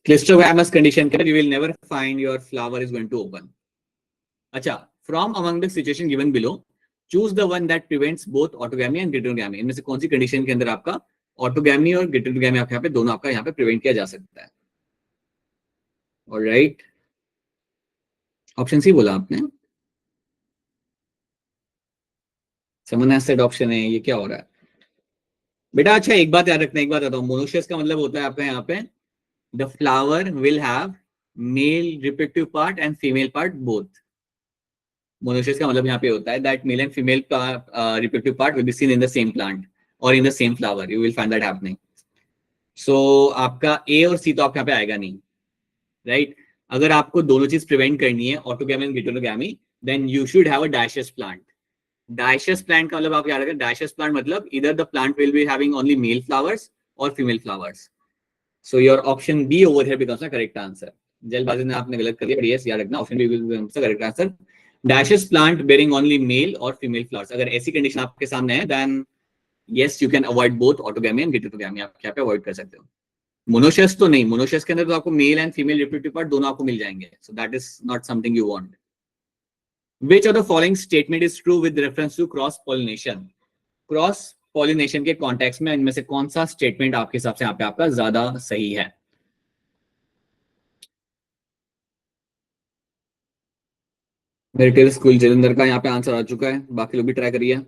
Clistogamous condition you will never find your flower is going to open. Acha, from among the situation given below, choose the one that prevents both autogamy and heterogamy. इनमें से कौन सी condition के अंदर आपका autogamy और heterogamy आपके यहाँ पे दोनों आपका यहाँ पे प्रिवेंट किया जा सकता है? Alright. ऑप्शन सी बोला आपने. Someone has said option A. ये क्या हो रहा है बेटा? अच्छा एक बात याद रखना, एक बात बताओ. मोनोशियस का मतलब होता है आपका यहाँ पे the flower will have male reproductive part and female part both. Monoecious का मतलब यहाँ पे होता है that male and female reproductive part will be seen in the same plant or in the same flower. You will find that happening. So आपका A और C तो आपके यहाँ पे आएगा नहीं, right? अगर आपको दोनों चीज प्रिवेंट करनी है, autogamy and heterogamy, then you should have a dioecious plant. Dioecious plant का मतलब आप याद रखें, dioecious plant मतलब either the plant will be having only male flowers or female flowers. So your option B over here becomes the correct answer. जल्दबाजी में आपने गलत कर दिया, but yes याद रखना option B becomes the correct answer. Dioecious plant bearing only male or female flowers. अगर ऐसी कंडीशन आपके सामने है, then yes you can avoid both autogamy and heterogamy. आप क्या पे अवॉइड कर सकते हो. Monoecious तो नहीं, monoecious के अंदर तो आपको male and female reproductive part दोनों आपको मिल जाएंगे. So that is not something you want. Which of the following statement is true with reference to cross pollination? Cross pollination के कॉन्टेक्स्ट में इनमें से कौन सा स्टेटमेंट आपके हिसाब से यहाँ पे आपका ज्यादा सही है? मेरिटल स्कूल जलंधर का यहाँ पे आंसर आ चुका है, बाकी लोग भी ट्राई करिए.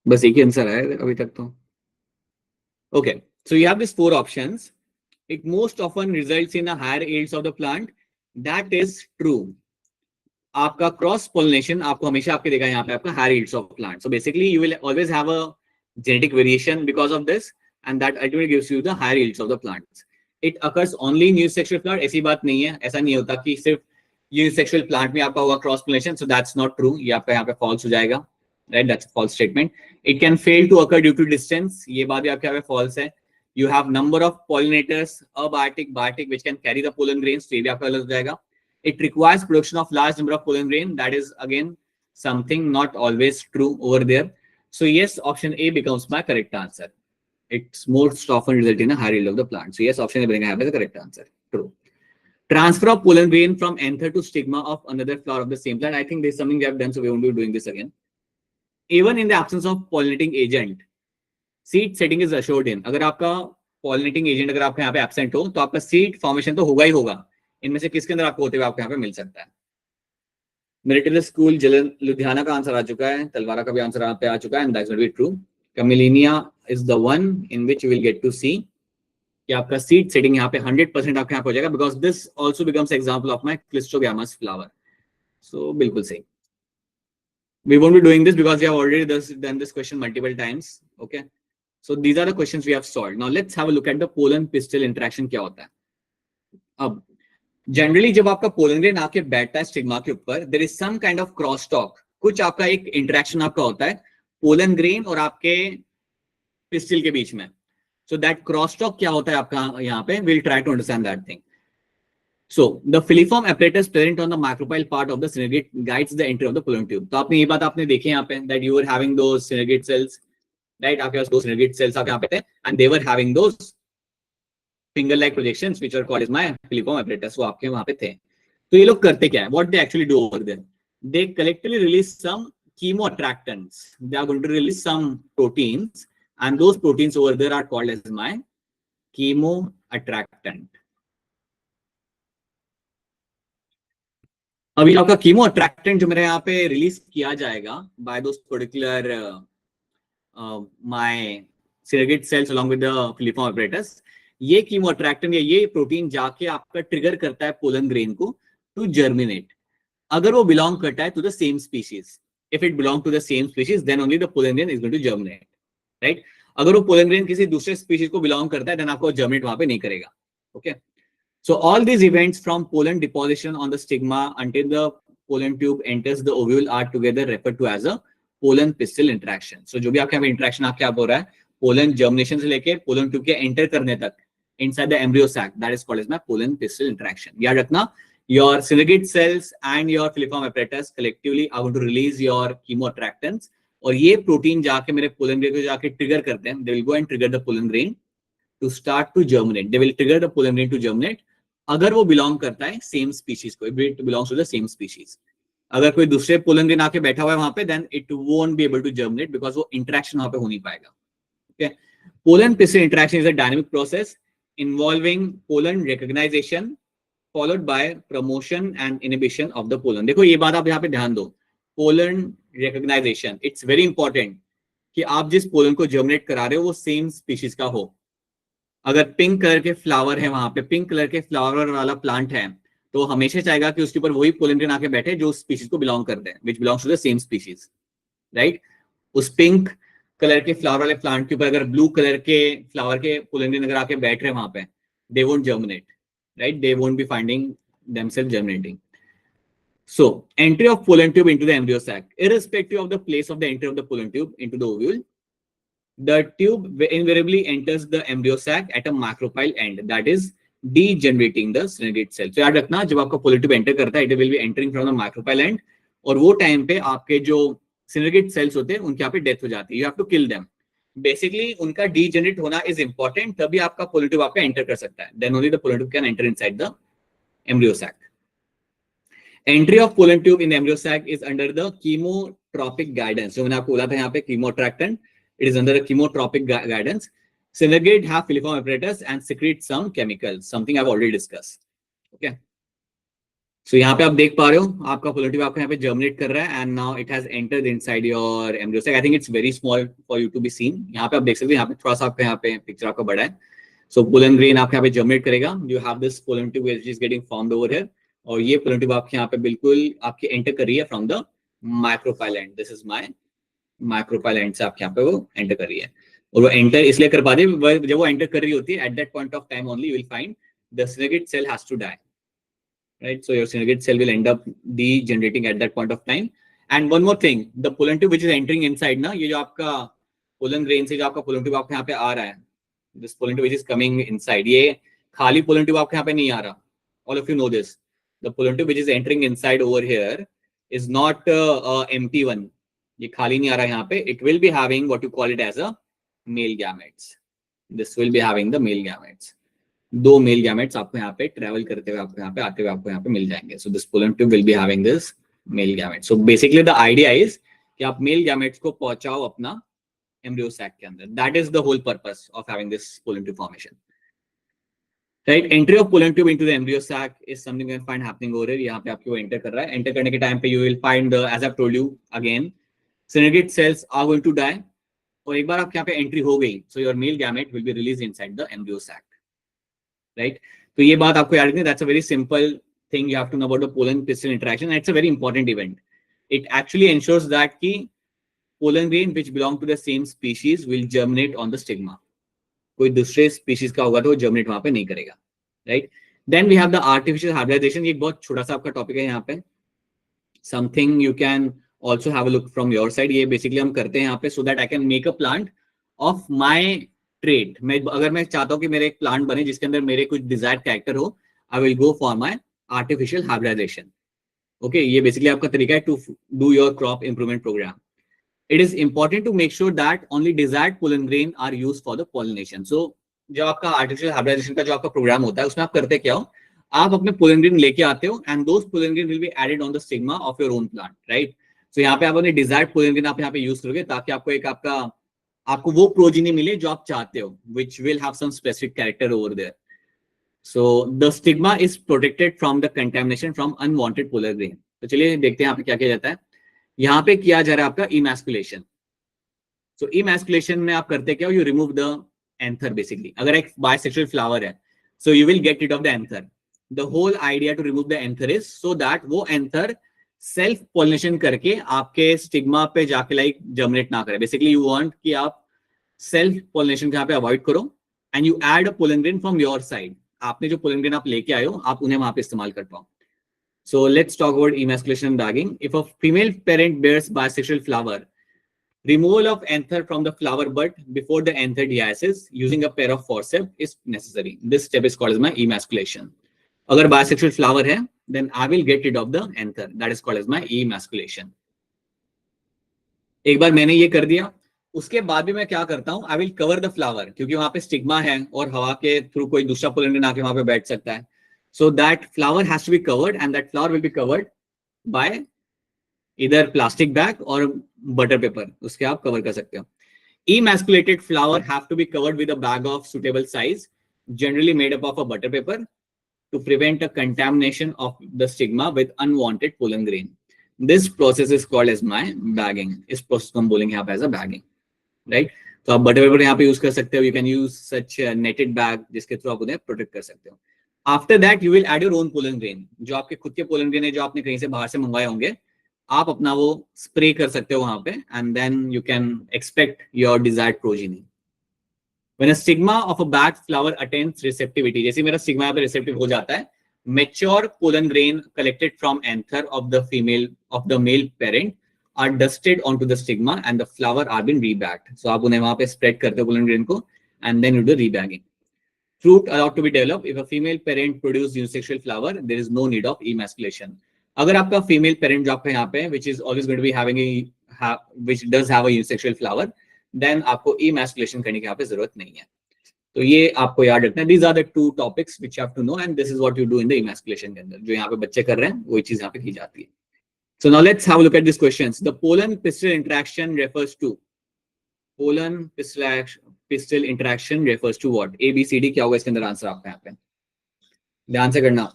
बस एक ही आंसर है अभी तक तो. Okay, so you have this 4 options. It most often results in a higher yields of the plant. That is true. आपका क्रॉस पोलिनेशन आपको हमेशा आपके देगा यहाँ पे आपका higher yields of plant. So basically you will always have a genetic variation because of this, and that ultimately gives you the higher yields of the plants. It occurs only in unisexual plant. ऐसी बात नहीं है, ऐसा नहीं होता कि सिर्फ unisexual plant में आपका होगा cross pollination. So that's not true. ये आपका यहाँ पे false हो जाएगा, right? That's a false statement. It can fail to occur due to distance. ये बात भी आपके यहाँ पे false है. You have number of pollinators, abiotic, biotic, which can carry the pollen grains. तो ये भी आपका गलत हो जाएगा. It requires production of large number of pollen grain. That is again something not always true over there. So yes, option A becomes my correct answer. It's most often result in a higher yield of the plant. So yes, option A becomes the correct answer. True. Transfer of pollen grain from anther to stigma of another flower of the same plant. I think this is something we have done, so we won't be doing this again. Even in the absence of pollinating agent, seed setting is assured in. अगर आपका pollinating agent अगर आपके यहाँ पे absent हो तो आपका seed formation तो होगा ही होगा. इनमें से किसके अंदर आपको होते हुए आपको यहाँ पे मिल सकता है? मेरिटल स्कूल लुधियाना का आंसर आ चुका है, तलवारा का भी आंसर यहाँ पे आ चुका है, and that's going to be true. Camellinia is the one in which you will get to see कि आपका seed setting यहाँ पे 100% आपके यहाँ पे हो जाएगा, because this also becomes example of my Clistogamous flower. So बिल्कुल सही. We won't be doing this because we have already done this question multiple times. Okay. So these are the questions we have solved. Now let's have a look at the pollen pistil interaction क्या होता है. अब generally जब आपका pollen grain आके बैठता है stigma के ऊपर, there is some kind of cross talk, कुछ आपका एक इंटरेक्शन आपका होता है पोलन ग्रेन और आपके पिस्टिल के बीच में. सो दैट क्रॉस टॉक क्या होता है आपका यहाँ पे, will try to understand that thing. So the filiform apparatus present on the macropyle part of the synergate guides the entry of the pollen tube. तो आपने ये बात आपने देखी यहाँ पे that you were having those synergate cells, right? आपके पास दो synergate cells आपके यहाँ पे थे and they were having those finger-like projections which are called as my filiform apparatus. वो आपके वहाँ पे थे. तो ये लोग करते क्या है? What they actually do over there? They collectively release some chemoattractants. They are going to release some proteins and those proteins over there are called as my chemoattractant. अभी आपका कीमो अट्रैक्टेंट जो मेरे यहाँ पे रिलीज किया जाएगा by those particular my synergid cells along with the filiform apparatus, ये chemoattractant या ये प्रोटीन जाके आपका ट्रिगर करता है पोलन ग्रेन को टू जर्मिनेट, अगर वो बिलोंग करता है to the same species. If it belong to the same species then only the pollen grain is going to germinate, right. अगर वो पोलन ग्रेन किसी दूसरे स्पीशीज को बिलोंग करता है देन आपको जर्मिनेट वहां पे नहीं करेगा. Okay. So all these events from pollen deposition on the stigma until the pollen tube enters the ovule are together referred to as a pollen pistil interaction. So जो भी आपके यहाँ पे interaction आपके आप हो रहा है pollen germination से लेके pollen tube के enter करने तक inside the embryo sac, that is called as my pollen pistil interaction. याद रखना, your synergate cells and your filiform apparatus collectively are going to release your chemoattractants और ये protein जाके मेरे pollen grain को जाके trigger करते हैं. They will go and trigger the pollen grain to start to germinate. They will trigger the pollen grain to germinate. अगर वो बिलोंग करता है सेम स्पीशीज को, it belongs to the same species. अगर कोई दूसरे पोलन ग्रेन आके बैठा हुआ है वहां पे then it won't be able to germinate because वो इंटरेक्शन वहां पे हो नहीं पाएगा. Okay. Pollen pistil interaction is a dynamic process involving pollen recognisation followed by promotion and inhibition of the pollen. देखो ये बात आप यहाँ पे ध्यान दो, pollen recognisation it's very important कि आप जिस पोलन को जर्मिनेट करा रहे हो वो सेम स्पीशीज का हो. अगर पिंक कलर के फ्लावर है वहां पे, पिंक कलर के फ्लावर वाला प्लांट है, तो हमेशा चाहेगा कि उसके ऊपर वही पोलन ग्रेन आके बैठे जो स्पीशीज को बिलोंग करते हैं, which belongs to the same species, right. उस पिंक कलर के फ्लावर वाले प्लांट के ऊपर अगर ब्लू कलर के फ्लावर के पोलन ग्रेन अगर आके बैठ रहे हैं वहां पे, they won't germinate, right. They won't be finding themself germinating. So entry of pollen tube into the embryo sac, irrespective of the place of the entry of the pollen tube into the ovule, the tube invariably enters the embryo sac at a macropyle end, that is degenerating the synergate cell. So याद रखना, जब आपका pollen tube enter करता है it will be entering from the macropyle end और वो time पे आपके जो synergate cells होते हैं उनके यहाँ पे डेथ हो जाती है. You have to kill them. Basically उनका degenerate होना is important, तभी आपका pollen tube आपका enter कर सकता है. Then only the pollen tube can enter inside the embryo sac. Entry of pollen tube in the embryo sac is under the chemotropic guidance. जो मैंने आपको बोला था यहाँ पे chemoattractant, it is under a chemotropic guidance. Synergate have filiform apparatus and secrete some chemicals, something I've already discussed. Okay. So यहाँ पे आप देख पा रहे हो आपका pollen tube आपका यहाँ पे germinate कर रहा है and now it has entered inside your embryo sac. I think it's very small for you to be seen. यहाँ पे आप देख सकते हैं, यहाँ पे थोड़ा सा आपका यहाँ पे picture आपका बड़ा है. So pollen grain आपके यहाँ पे germinate करेगा. You have this pollen tube which is getting formed over here. और ये pollen tube आपके यहाँ पे बिल्कुल आपके enter कर रही है from the macropyle end. This is my macropyle end से आपके यहाँ पे वो enter कर रही है. और वो enter इसलिए कर पाती है जब वो enter कर रही होती है, at that point of time only you will find the synergate cell has to die, right? So your synergate cell will end up degenerating at that point of time. And one more thing, the pollen tube which is entering inside ना, ये जो आपका pollen grain से जो आपका pollen tube आपके यहाँ पे आ रहा है, this pollen tube which is coming inside, ये खाली pollen tube आपके यहाँ पे नहीं आ रहा. All of you know this. The pollen tube which is entering inside over here is not empty one. ये खाली नहीं आ रहा है यहाँ पे. It will be having what you call it as a male gametes. This will be having the male gametes. दो male gametes आपको यहाँ पे travel करते हुए आपको यहाँ पे आते हुए आपको यहाँ पे मिल जाएंगे. So this pollen tube will be having this male gametes. So basically the idea is कि आप male gametes को पहुंचाओ अपना embryo sac के अंदर. That is the whole purpose of having this pollen tube formation. Right, entry of pollen tube into the embryo sac is something you can find happening over here. यहाँ पे आपको enter कर रहा है. Enter करने के time पे you will find the, as I've told you again, synergate cells are going to die. और एक बार आपके यहाँ पे एंट्री हो गई, so your male gamete will be release inside the embryo sac, right? तो ये बात आपको याद रखनी, that's a very simple thing you have to know about the pollen pistil interaction, and it's a very important event. It actually ensures that ki pollen grain which belong to the same species will germinate on the stigma. कोई दूसरे species का होगा तो वो germinate वहां पे नहीं करेगा, right? Then we have the artificial hybridization. ये एक बहुत छोटा सा आपका टॉपिक है यहाँ पे, something you can also have a look from your side. ये basically हम करते हैं यहाँ पे so that I can make a plant of my trait. मैं अगर मैं चाहता हूँ कि मेरे एक प्लांट बने जिसके अंदर मेरे कुछ डिजायर्ड कैरेक्टर हो, I will go for my artificial hybridization. Okay, ये basically आपका तरीका है to do your crop improvement program. It is important to make sure that only desired pollen grain are used for the pollination. So जब आपका artificial hybridization का जो आपका programme होता है उसमें आप करते क्या हो, आप अपने pollen grain लेके आते हो and those pollen grain will be added on the stigma of your own plant, right? So यहाँ पे आप अपने desired pollen grain आप यहाँ पे use करोगे ताकि आपको एक आपको वो प्रोजीनी मिले जो आप चाहते हो, which will have some specific character over there. So the stigma is protected from the contamination from unwanted polar grain. तो चलिए देखते हैं यहाँ पे क्या किया जाता है. यहाँ पे किया जा रहा है आपका emasculation. So emasculation में आप करते क्या हो, you remove the anther basically. अगर एक bisexual flower है, so you will get rid of the anther. The whole idea to remove the anther is so that वो anther self pollination करके आपके stigma पे जाके like germinate ना करे. Basically you want कि आप self pollination यहाँ पे avoid करो and you add a pollen grain from your side. आपने जो pollen grain आप लेके आए हो आप उन्हें वहां पे इस्तेमाल कर पाओ. So let's talk about emasculation and bagging. If a female parent bears bisexual flower, removal of anther from the flower bud before the anther diasis using a pair of forceps is necessary. This step is called as my emasculation. अगर bisexual flower है, then I will get rid of the anther. That is called as my emasculation. एक बार मैंने ये कर दिया, उसके बाद भी मैं क्या करता हूं, I will cover the flower, क्योंकि वहां पे स्टिग्मा है और हवा के थ्रू कोई दूसरा पोलन ग्रेन आके वहां पे बैठ सकता है. So that flower has to be covered and that flower will be covered by इधर प्लास्टिक बैग और बटर पेपर, उसके आप कवर कर सकते हो. Emasculated flower have to be covered with a bag of suitable size, generally made up of a butter paper, to prevent a contamination of the stigma with unwanted pollen grain. This process is called as my bagging. इस process को हम बोलेंगे यहाँ पे as a bagging, right? तो आप butter paper यहाँ पे यूज कर सकते हो. You can use such a netted bag जिसके थ्रू आप उन्हें प्रोटेक्ट कर सकते हो. After that you will add your own pollen grain. जो आपके खुद के pollen grain है जो आपने कहीं से बाहर से मंगवाए होंगे, आप अपना वो स्प्रे कर सकते हो वहां पे and then you can expect your desired progeny. When a stigma of a bag flower attains receptivity, जैसे मेरा stigma यहाँ पे receptive हो जाता है, mature pollen grain collected from anther of the male parent are dusted onto the stigma and the flower are been rebagged. So आप उन्हें वहां पे spread करते हो pollen grain को and then you do rebagging. Fruit allowed to be developed. If a female parent produces unisexual flower, there is no need of emasculation. अगर आपका female parent जो आपका यहाँ पे which is always going to be having which does have a unisexual flower, then आपको emasculation करने की यहाँ पे जरूरत नहीं है. तो ये आपको याद रखना है. These are the two topics which you have to know and this is what you do in the emasculation के अंदर. जो यहाँ पे बच्चे कर रहे हैं वही चीज यहाँ पे की जाती है. So now let's have a look at these questions. The pollen pistil interaction refers to what? A, B, C, D. क्या होगा इसके अंदर आंसर आपका यहाँ पे? ध्यान से करना.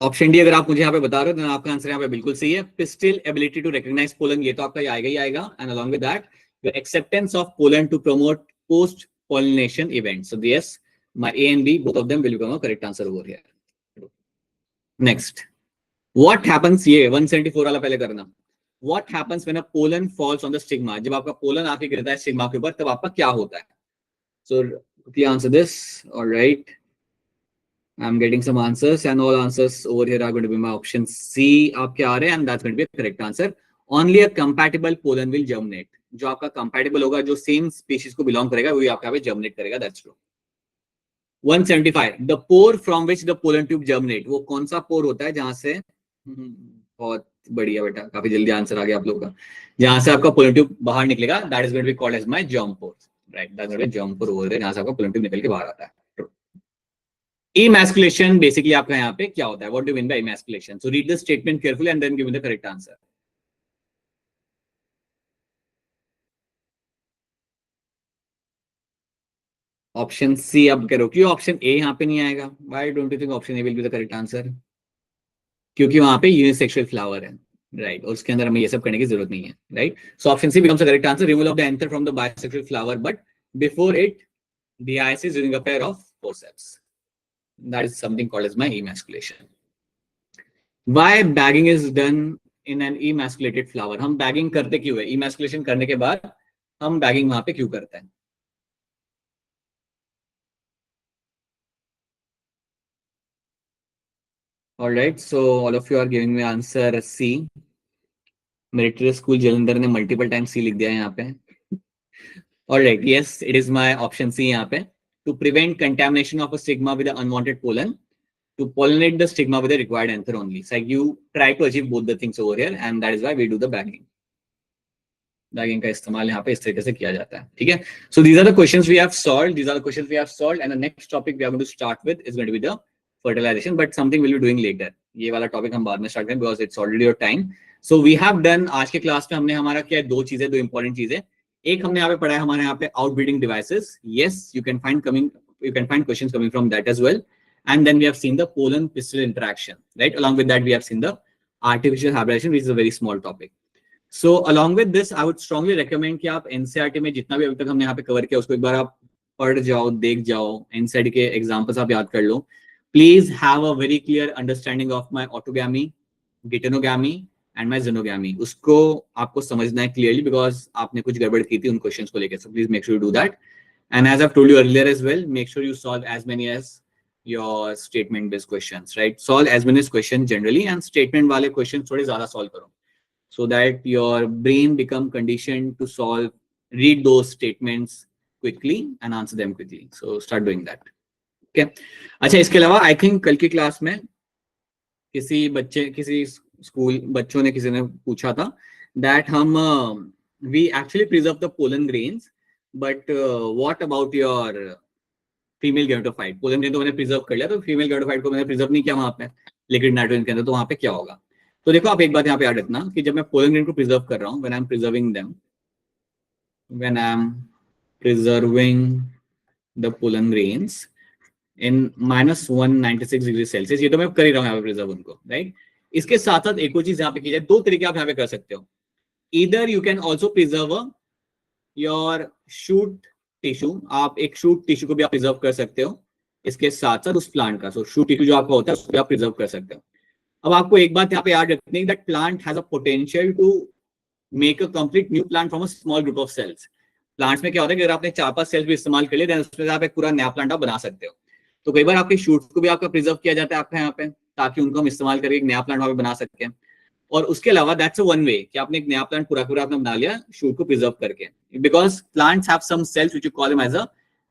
ऑप्शन डी अगर आप मुझे यहाँ पे बता रहे हो तो आपका आंसर यहाँ पे बिल्कुल सही है. Pistil ability to recognise pollen, ये तो आपका आएगा ही आएगा. And along with that your acceptance of pollen to promote post pollination events. So yes, my A and B, both of them will become a correct answer over here. Next, what happens, ये 174 वाला पहले करना. What happens when a pollen falls on the stigma? जब आपका pollen आके गिरता है stigma के ऊपर तब आपका क्या होता है? So quickly answer this. All right, I'm getting some answers and all answers over here are going to be my option C आपके आ रहे हैं and that's going to be a correct answer. Only a compatible pollen will germinate. जो आपका compatible होगा, जो same species को belong करेगा, वही आपका यहाँ पे germinate करेगा. That's true. 175. The pore from which the pollen tube germinate. वो कौन सा pore होता है जहां से बहुत बढ़िया बेटा, काफी जल्दी आंसर आ गया आप लोग का. जहां से आपका pollen tube बाहर निकलेगा, that is going to be called as my germ pore. Right, that's going to be germ pore over there. जहां से आपका pollen tube निकल के बाहर आता है. Emasculation basically आपका यहाँ पे क्या होता है? What do you mean by emasculation? So read the statement carefully and then give me the correct answer. Option C आप कह रहे हो, क्यों ऑप्शन ए यहाँ पे नहीं आएगा? Why don't you think option A will be the correct answer? क्योंकि वहां पे यूनिसेक्सुअल फ्लावर है, राइट, और उसके अंदर हमें ये सब करने की जरूरत नहीं है, right. So option C becomes the correct answer, removal of the anther from the bisexual flower, but before it the IS is using a pair of forceps. That is something called as my emasculation. Why bagging is done in an emasculated flower? हम bagging करते क्यों है? Emasculation करने के बाद हम bagging वहां पे क्यों करते हैं? All right, so all of you are giving me answer C. Military School Jalandhar ने multiple times C लिख दिया है यहाँ पे. All right, yes, it is my option C यहाँ पे. To prevent contamination of a stigma with the unwanted pollen, to pollinate the stigma with the required anther only. So you try to achieve both the things over here, and that is why we do the bagging. Bagging का इस्तेमाल यहाँ पे इस तरीके से किया जाता है, ठीक है. So these are the questions we have solved. These are the questions we have solved, and the next topic we are going to start with is going to be the fertilization, but something we'll be doing later. ये वाला topic हम बाद में start करें because it's already your time. So we have done, आज के class में हमने हमारा क्या है, दो चीजें, दो इंपॉर्टेंट चीजें. एक हमने यहाँ पे पढ़ा है हमारे यहाँ पे outbreeding devices. Yes, you can find questions coming from that as well. And then we have seen the pollen pistil interaction, right? Along with that, we have seen the artificial hybridization, which is a very small topic. So along with this, I would strongly recommend कि आप NCERT में जितना भी अभी तक हमने यहाँ पे कवर किया उसको एक बार आप पढ़ जाओ, देख जाओ, NCERT के एग्जाम्पल्स आप याद कर लो. Please have a very clear understanding of my autogamy, geitonogamy and my xenogamy. उसको आपको समझना है clearly because आपने कुछ गड़बड़ की थी उन क्वेश्चंस को लेकर. So please make sure you do that. And as I've told you earlier as well, make sure you solve as many as your statement based questions, right? Solve as many questions generally, and statement वाले questions थोड़े ज़्यादा solve करो, so that your brain become conditioned to read those statements quickly and answer them quickly. So start doing that. Okay. अच्छा, इसके अलावा I think कल की class में किसी स्कूल बच्चों ने किसी ने पूछा था that हम we actually preserve the pollen grains, but what about your female gametophyte? Pollen grain तो मैंने प्रिजर्व कर लिया, तो फीमेल गेमेटोफाइट को मैंने प्रिजर्व नहीं किया वहां पे लिक्विड नाइट्रोजन के अंदर, तो वहां पे क्या होगा? तो देखो, आप एक बात यहाँ पे याद रखना कि जब मैं पोलन ग्रेन को प्रिजर्व कर रहा हूँ, when I am preserving the pollen grains in -196 degree Celsius, ये तो मैं कर ही रहा हूँ यहाँ पे प्रिजर्व उनको, राइट. इसके साथ साथ एक और चीज यहाँ पे की जाए, दो तरीके आप यहाँ पे कर सकते हो. Either you can also preserve your shoot tissue, आप एक शूट टिश्यू को भी आप प्रिजर्व कर सकते हो इसके साथ साथ उस प्लांट का. सो शूट टिश्यू जो आपका होता है उसको भी आप प्रिजर्व कर सकते हो. अब आपको एक बात यहाँ पे याद रखनी है that plant has a potential to make a complete new plant from a small group of cells. Plants में क्या होता है कि अगर आपने 4-5 सेल्स भी इस्तेमाल कर लिए देन उसमें आप एक पूरा नया प्लांट आप बना सकते हो. तो कई बार आपके शूट्स को भी आपका प्रिजर्व किया जाता है आपके यहाँ पे, ताकि उनको हम इस्तेमाल करके एक नया प्लांट वहां पे बना सकते हैं. और उसके अलावा दैट्स अ वन वे कि आपने एक नया प्लांट पूरा आपने बना लिया शूट को प्रिजर्व करके, because plants have some cells which you call them as a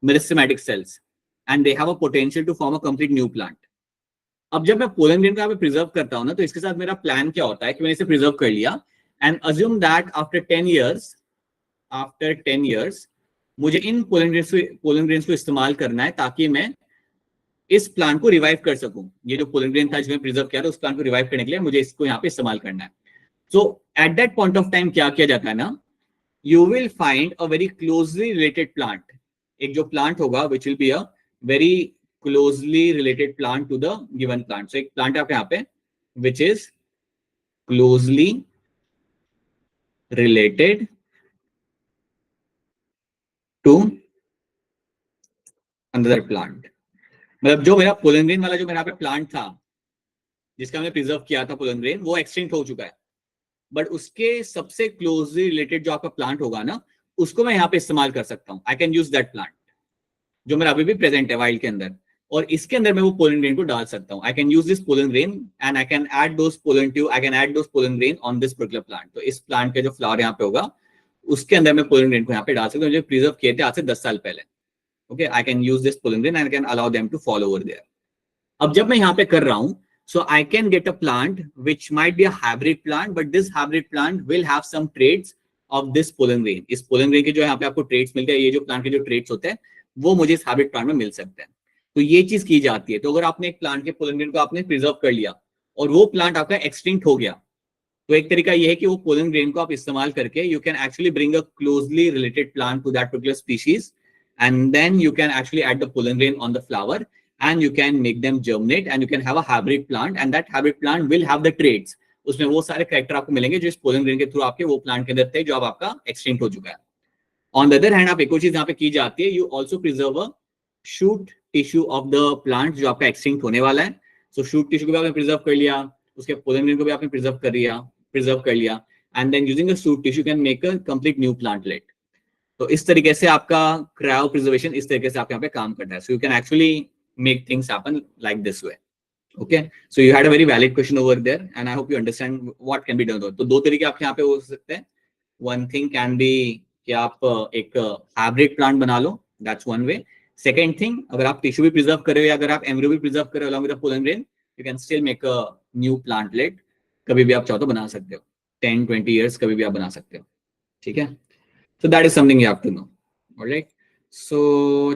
meristematic cells and they have a potential to form a complete new plant. अब जब मैं पोलन ग्रेन को प्रिजर्व करता हूं ना, तो इसके साथ मेरा प्लान क्या होता है कि मैंने इसे प्रिजर्व कर लिया and assume that after 10 years मुझे इन पोलन ग्रेन्स को इस्तेमाल करना है ताकि मैं इस प्लांट को रिवाइव कर सकूं. ये जो पोलन ग्रेन था जिसमें प्रिजर्व किया था उस प्लांट को रिवाइव करने के लिए मुझे इसको यहाँ पे इस्तेमाल करना है. So at that point of time क्या किया जाता है ना, you will find a very closely related plant. एक जो प्लांट होगा which will be a very closely related plant to the given plant. So एक प्लांट आपके यहाँ पे which is closely related to another plant. मतलब जो मेरा पोलन ग्रेन वाला जो मेरा पे प्लांट था जिसका मैंने प्रिजर्व किया था पोलन ग्रेन, वो एक्सटिंक्ट हो चुका है, बट उसके सबसे क्लोजली रिलेटेड जो आपका प्लांट होगा ना, उसको मैं यहाँ पे इस्तेमाल कर सकता हूँ. आई कैन यूज दैट प्लांट जो मेरा अभी भी प्रेजेंट है वाइल्ड के अंदर, और इसके अंदर मैं वो पोलन ग्रेन को डाल सकता हूँ. आई can use this pollen grain and I can add those pollen tube, I can add those pollen grain on this particular plant. तो इस प्लांट का जो फ्लावर यहाँ पे होगा उसके अंदर मैं पोलन ग्रेन को यहाँ पे डाल सकता हूँ जो प्रिजर्व किए थे आज से 10 साल पहले. Okay, I can use this pollen grain and I can allow them to fall over there. अब जब मैं यहाँ पे कर रहा हूँ, so I can get a plant which might be a hybrid plant, but this hybrid plant will have some traits of this pollen grain. इस pollen grain के जो यहाँ पे आपको traits मिलते हैं, ये जो plant के जो traits होते हैं वो मुझे इस hybrid plant में मिल सकते हैं. तो ये चीज की जाती है. तो अगर आपने एक plant के pollen grain को आपने preserve कर लिया और वो plant आपका extinct हो गया, तो एक तरीका ये है कि वो pollen grain को आप इस्तेमाल करके you can actually bring a closely related plant to that particular species, and then you can actually add the pollen grain on the flower. and you can make them germinate and you can have a hybrid plant and that hybrid plant will have the traits. उसमें वो सारे character आपको मिलेंगे जो इस pollen grain के through आपके वो प्लांट के अंदर थे जो अब आपका एक्सटिंक्ट हो चुका है. ऑन द अदर हैंड आप एक और चीज यहाँ पे की जाती है, you also preserve a shoot tissue of the plant जो आपका एक्सटिंक्ट होने वाला है. सो शूट टिश्यू को भी आपने प्रिजर्व कर लिया, उसके पोलन ग्रेन को भी आपने प्रिजर्व कर लिया and then using the shoot tissue can make a complete new plantlet. तो इस तरीके से आपका क्रायो प्रिजर्वेशन इस तरीके से आपके यहाँ पे काम करता है. सो you can actually make things happen like this way. Okay, so you had a very valid question over there and I hope you understand what can be done. तो दो तरीके आपके यहाँ पे हो सकते हैं. One thing can be कि आप एक hybrid plant बना लो, that's one way. Second thing, अगर आप टिश्यू भी प्रिजर्व कर रहे हो या अगर आप एम्ब्रियो भी प्रिजर्व कर रहे हो along with the pollen grain, you can still make a new plantlet. कभी भी आप चाहो तो बना सकते हो, 10-20 years कभी भी आप बना सकते हो. ठीक है, so that is something you have to know. Alright, so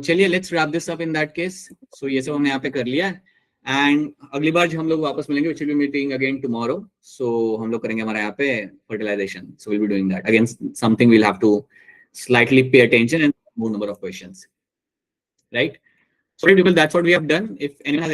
चलिए let's wrap this up in that case. So ये सब हमने यहाँ पे कर लिया है एंड अगली बार जो हम लोग वापस मिलेंगे which will be meeting again tomorrow. So हम लोग करेंगे हमारे यहाँ पे fertilisation. So will be doing that again, something will have to slightly pay attention and more number of questions, right? So people, that's what we have done. If anyone has